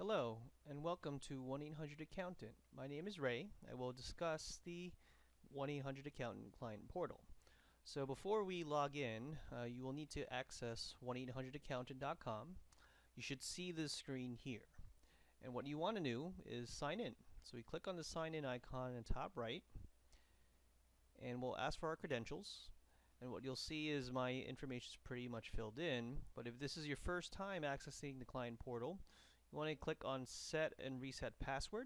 Hello, and welcome to 1-800-ACCOUNTANT. My name is Ray. I will discuss the 1-800-ACCOUNTANT client portal. So before we log in, you will need to access 1-800-ACCOUNTANT.com. You should see this screen here. And what you want to do is sign in. So we click on the sign in icon in the top right, and we'll ask for our credentials. And what you'll see is my information is pretty much filled in, but if this is your first time accessing the client portal, you want to click on Set and Reset Password.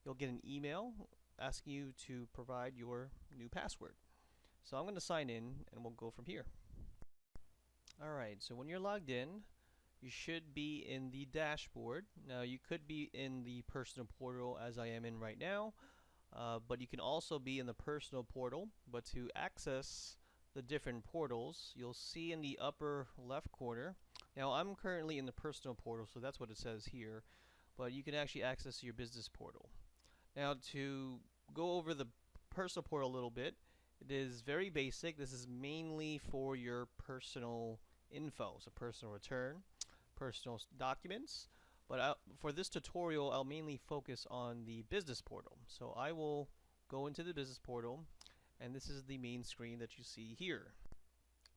You'll get an email asking you to provide your new password. So I'm going to sign in and we'll go from here. Alright, so when you're logged in, you should be in the dashboard. Now you could be in the personal portal as I am in right now, but you can also be in the personal portal. But to access the different portals, you'll see in the upper left corner. Now I'm currently in the personal portal, so that's what it says here, but you can actually access your business portal. Now to go over the personal portal a little bit, it is very basic. This is mainly for your personal info, so personal return, personal documents, but for this tutorial I'll mainly focus on the business portal. So I will go into the business portal, and this is the main screen that you see here.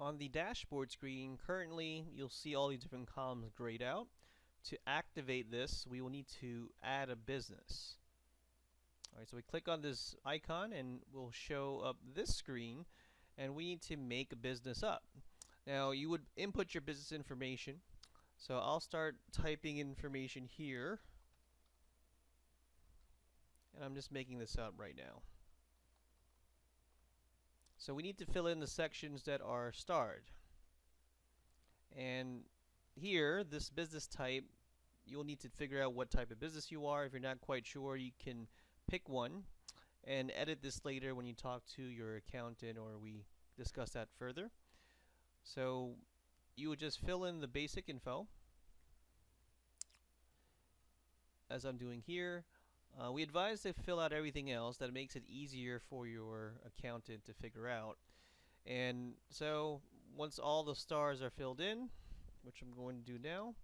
On the dashboard screen, currently you'll see all these different columns grayed out. To activate this, we will need to add a business. Alright, so we click on this icon and we'll show up this screen, and we need to make a business up. Now you would input your business information, so I'll start typing information here, and I'm just making this up right now. So we need to fill in the sections that are starred. And here, this business type, you'll need to figure out what type of business you are. If you're not quite sure, you can pick one and edit this later when you talk to your accountant or we discuss that further. So you would just fill in the basic info as I'm doing here. We advise to fill out everything else. That makes it easier for your accountant to figure out. And so once all the stars are filled in, which I'm going to do now,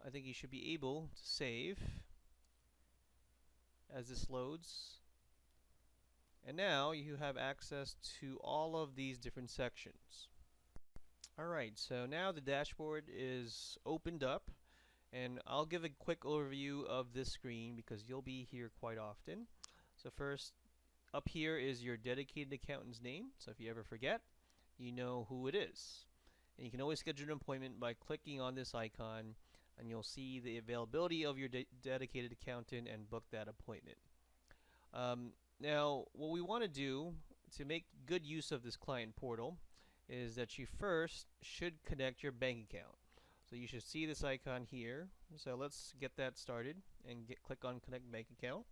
I think you should be able to save as this loads. And now you have access to all of these different sections. Alright, so now the dashboard is opened up. And I'll give a quick overview of this screen because you'll be here quite often. So first, up here is your dedicated accountant's name. So if you ever forget, you know who it is. And you can always schedule an appointment by clicking on this icon, and you'll see the availability of your dedicated accountant and book that appointment. Now, what we want to do to make good use of this client portal is that you first should connect your bank account. So you should see this icon here. So let's get that started and click on Connect Bank Account.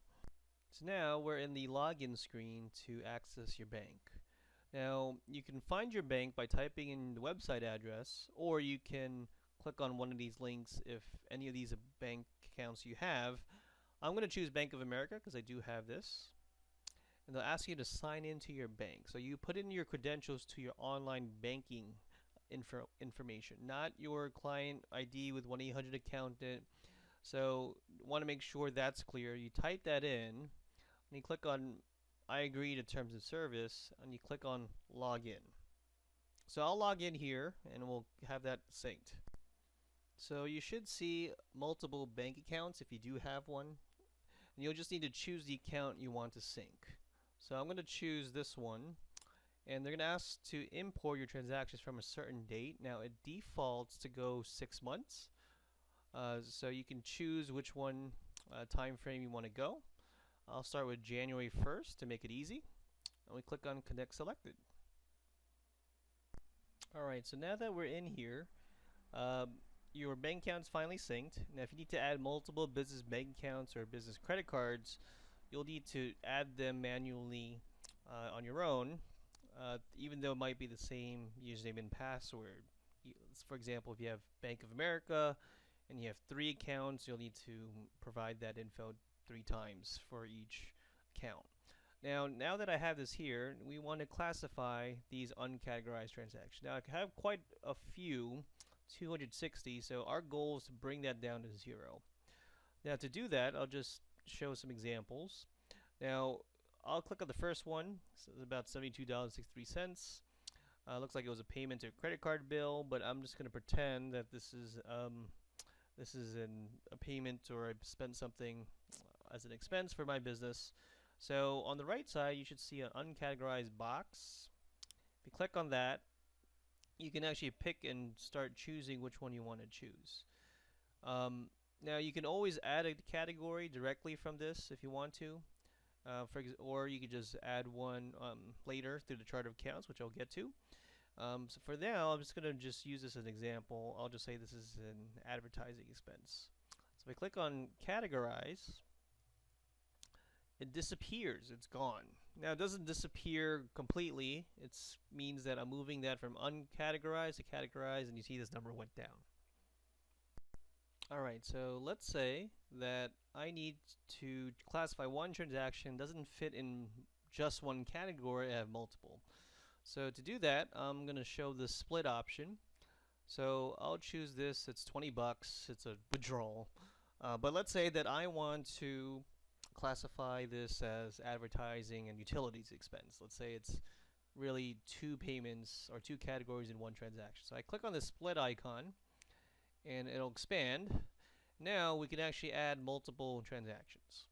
So now we're in the login screen to access your bank. Now you can find your bank by typing in the website address, or you can click on one of these links if any of these bank accounts you have. I'm going to choose Bank of America because I do have this. And they'll ask you to sign into your bank. So you put in your credentials to your online banking information, not your client ID with 1-800-ACCOUNTANT. So want to make sure that's clear. You type that in, and you click on I agree to terms of service, and you click on login. So I'll log in here and we'll have that synced. So you should see multiple bank accounts if you do have one, and you'll just need to choose the account you want to sync. So I'm going to choose this one, and they're going to ask to import your transactions from a certain date. Now it defaults to go 6 months, so you can choose which one time frame you want to go. I'll start with January 1st to make it easy, and we click on Connect Selected. Alright, so now that we're in here, your bank account is finally synced. Now if you need to add multiple business bank accounts or business credit cards, you'll need to add them manually on your own. Even though it might be the same username and password. For example, if you have Bank of America and you have 3 accounts, you'll need to provide that info 3 times for each account. Now that I have this here, we want to classify these uncategorized transactions. Now I have quite a few, 260, so our goal is to bring that down to 0. Now to do that, I'll just show some examples. Now I'll click on the first one. So it's about $72.63. Looks like it was a payment to a credit card bill, but I'm just going to pretend that this is a payment, or I spent something as an expense for my business. So on the right side, you should see an uncategorized box. If you click on that, you can actually pick and start choosing which one you want to choose. Now you can always add a category directly from this if you want to, or you could just add one later through the chart of accounts, which I'll get to. So for now, I'm just going to just use this as an example. I'll just say this is an advertising expense. So if I click on categorize, it disappears. It's gone. Now it doesn't disappear completely. It means that I'm moving that from uncategorized to categorized, and you see this number went down. Alright, so let's say that I need to classify one transaction, doesn't fit in just one category, I have multiple. So to do that, I'm going to show the split option. So I'll choose this, it's 20 bucks, it's a withdrawal. But let's say that I want to classify this as advertising and utilities expense. Let's say it's really two payments or two categories in one transaction. So I click on the split icon and it'll expand. Now we can actually add multiple transactions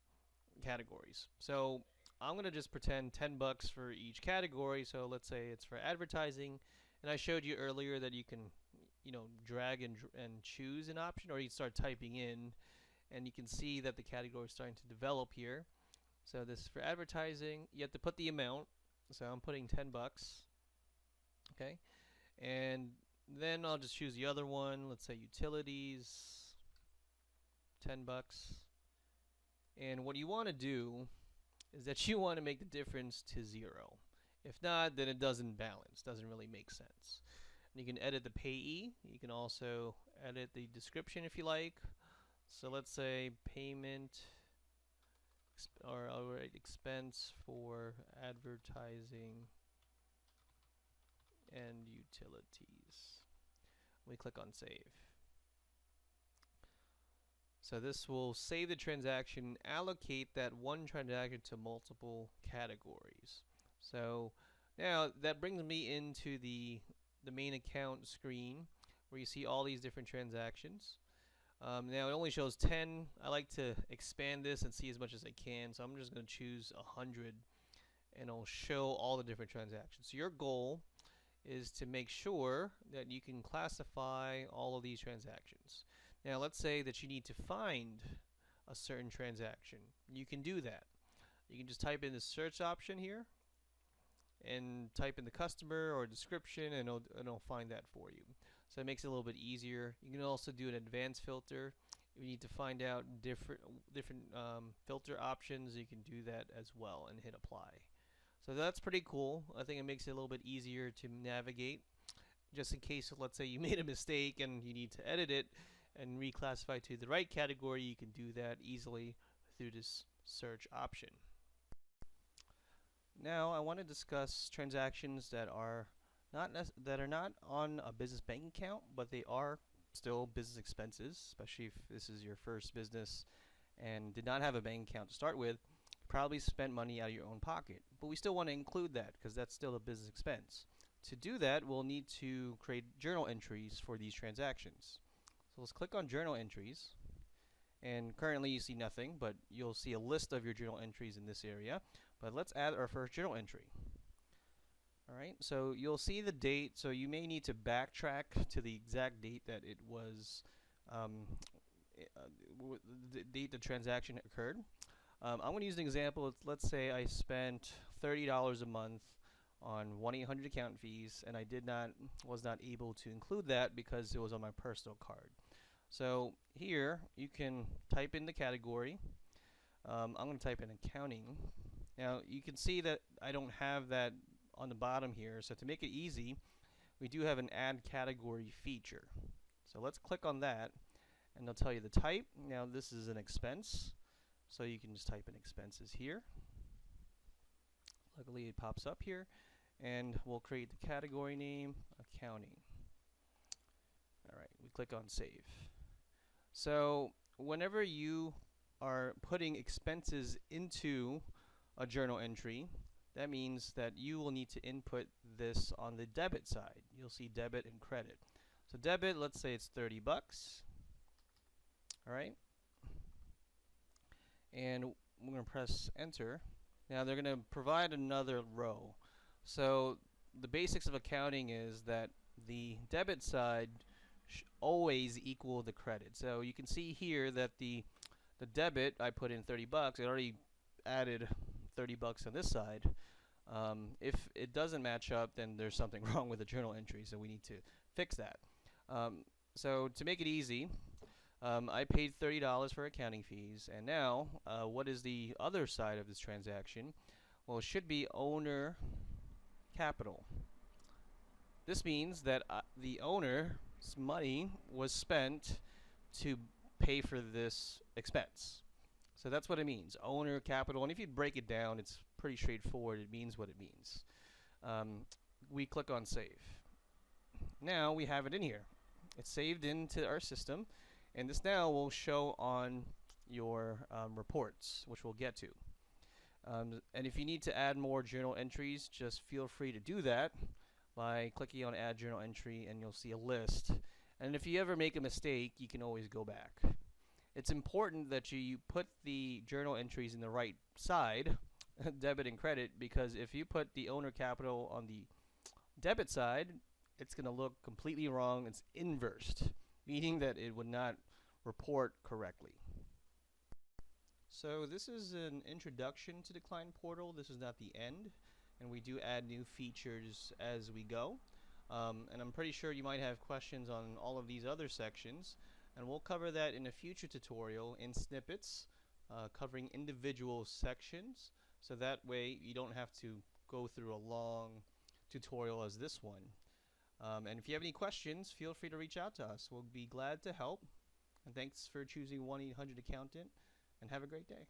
categories. So I'm going to just pretend 10 bucks for each category. So let's say it's for advertising, and I showed you earlier that you can, drag and choose an option, or you start typing in, and you can see that the category is starting to develop here. So this is for advertising. You have to put the amount. So I'm putting 10 bucks. Okay, and then I'll just choose the other one. Let's say utilities, 10 bucks. And what you want to do is that you want to make the difference to 0. If not, then it doesn't balance, doesn't really make sense. And you can edit the payee. You can also edit the description if you like. So let's say payment or expense for advertising and utilities. We click on save. So this will save the transaction, allocate that one transaction to multiple categories. So now that brings me into the main account screen where you see all these different transactions. Now it only shows 10. I like to expand this and see as much as I can, so I'm just going to choose 100 and it'll show all the different transactions. So your goal is to make sure that you can classify all of these transactions. Now let's say that you need to find a certain transaction. You can do that. You can just type in the search option here and type in the customer or description, and it'll find that for you. So it makes it a little bit easier. You can also do an advanced filter. If you need to find out different filter options, you can do that as well and hit apply. So that's pretty cool. I think it makes it a little bit easier to navigate. Just in case, let's say you made a mistake and you need to edit it and reclassify to the right category, you can do that easily through this search option. Now I want to discuss transactions that are not on a business bank account, but they are still business expenses, especially if this is your first business and did not have a bank account to start with. Probably spent money out of your own pocket, but we still want to include that because that's still a business expense. To do that, we'll need to create journal entries for these transactions. So let's click on journal entries, and currently you see nothing, but you'll see a list of your journal entries in this area. But let's add our first journal entry. Alright, so you'll see the date, so you may need to backtrack to the exact date that it was, the date the transaction occurred. I'm going to use an example. Let's say I spent $30 a month on 1-800 account fees, and I was not able to include that because it was on my personal card. So here you can type in the category. I'm going to type in accounting. Now you can see that I don't have that on the bottom here, so to make it easy, we do have an add category feature. So let's click on that, and they'll tell you the type. Now this is an expense, so you can just type in expenses here. Luckily it pops up here, and we'll create the category name, accounting. Alright, we click on save. So whenever you are putting expenses into a journal entry, that means that you will need to input this on the debit side. You'll see debit and credit. So debit, let's say it's 30 bucks. All right. And we're going to press enter. Now they're going to provide another row. So the basics of accounting is that the debit side always equal the credit. So you can see here that the debit, I put in 30 bucks. It already added 30 bucks on this side. If it doesn't match up, then there's something wrong with the journal entry, so we need to fix that. So to make it easy, I paid $30 for accounting fees, and now what is the other side of this transaction? Well, it should be owner capital. This means that the owner's money was spent to pay for this expense. So that's what it means, owner capital. And if you break it down, it's pretty straightforward. It means what it means. We click on save. Now we have it in here. It's saved into our system, and this now will show on your reports, which we'll get to. And if you need to add more journal entries, just feel free to do that by clicking on add journal entry, and you'll see a list. And if you ever make a mistake, you can always go back. It's important that you put the journal entries in the right side, debit and credit, because if you put the owner capital on the debit side, it's going to look completely wrong. It's inversed, meaning that it would not report correctly. So this is an introduction to the Client Portal. This is not the end, and we do add new features as we go. And I'm pretty sure you might have questions on all of these other sections, and we'll cover that in a future tutorial in snippets, covering individual sections, so that way you don't have to go through a long tutorial as this one. And if you have any questions, feel free to reach out to us. We'll be glad to help. And thanks for choosing 1-800-ACCOUNTANT, and have a great day.